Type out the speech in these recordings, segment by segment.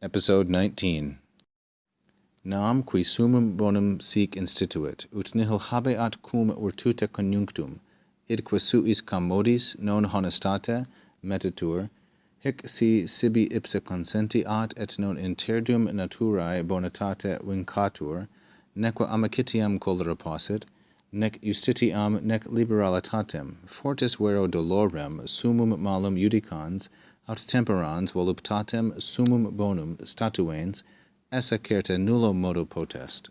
Episode 19. Nam qui summum bonum sic instituit, ut nihil habeat cum virtute conjunctum, id suis commodis non honestate metitur, hic si sibi ipse consentiat et non interdium naturae bonitate vincatur, neque amicitiam cholera possit, nec justitiam nec liberalitatem, fortis vero dolorem summum malum judicans, aut temperans voluptatem summum bonum statuens, esse certe nullo modo potest.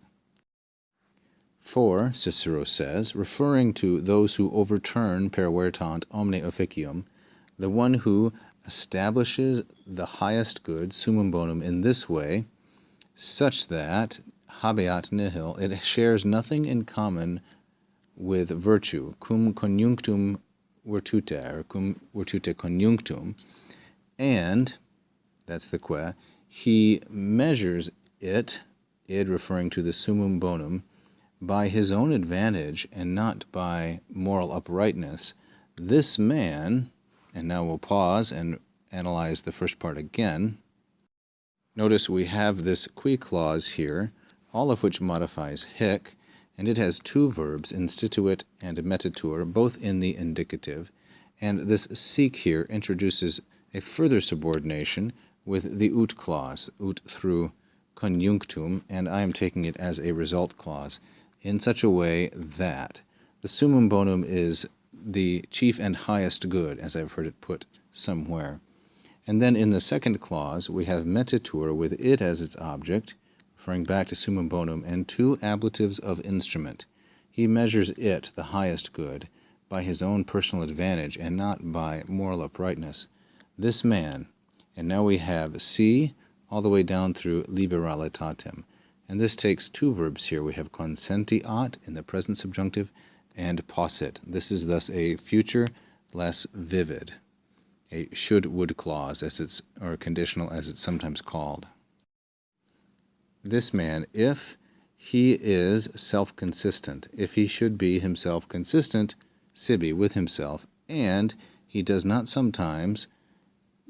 For, Cicero says, referring to those who overturn per veritant omne officium, the one who establishes the highest good, summum bonum, in this way, such that habeat nihil, it shares nothing in common with virtue, cum conjunctum virtute, or cum virtute conjunctum, and, that's the que, he measures it, id referring to the summum bonum, by his own advantage and not by moral uprightness. This man, and now we'll pause and analyze the first part again. Notice we have this qui clause here, all of which modifies hic, and it has two verbs, instituit and metitur, both in the indicative, and this sic here introduces a further subordination with the ut clause, ut through conjunctum, and I am taking it as a result clause, in such a way that the summum bonum is the chief and highest good, as I've heard it put somewhere. And then in the second clause, we have metitur with it as its object, referring back to summum bonum, and two ablatives of instrument. He measures it, the highest good, by his own personal advantage and not by moral uprightness. This man, and now we have si all the way down through liberalitatem. And this takes two verbs here. We have consentiat in the present subjunctive and possit. This is thus a future less vivid, a should-would clause, as it's, or conditional as it's sometimes called. This man, if he is self-consistent, if he should be himself consistent, sibi, with himself, and he does not sometimes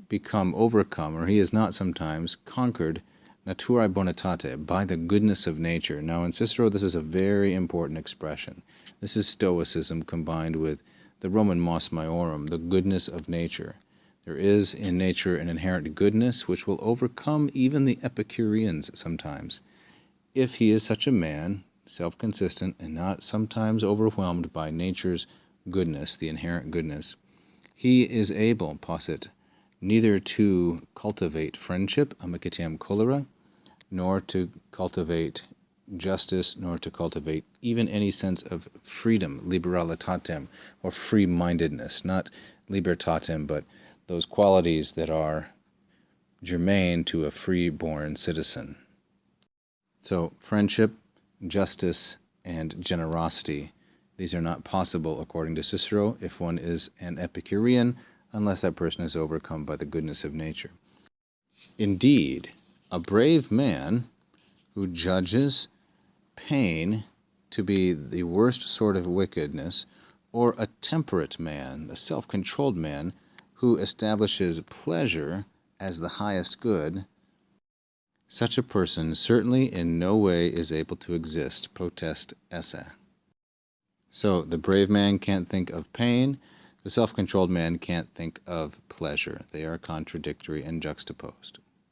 become overcome, or he is not sometimes conquered, naturae bonitate, by the goodness of nature. Now in Cicero this is a very important expression. This is Stoicism combined with the Roman mos maiorum, the goodness of nature. There is in nature an inherent goodness which will overcome even the Epicureans sometimes. If he is such a man, self-consistent, and not sometimes overwhelmed by nature's goodness, the inherent goodness, he is able, possit, neither to cultivate friendship, amicitiam cholera, nor to cultivate justice, nor to cultivate even any sense of freedom, liberalitatem, or free-mindedness, not libertatem, but those qualities that are germane to a free-born citizen. So, friendship, justice, and generosity, these are not possible, according to Cicero, if one is an Epicurean, unless that person is overcome by the goodness of nature. Indeed, a brave man who judges pain to be the worst sort of wickedness, or a temperate man, a self-controlled man, who establishes pleasure as the highest good, such a person certainly in no way is able to exist, potest esse. So the brave man can't think of pain, the self-controlled man can't think of pleasure. They are contradictory and juxtaposed.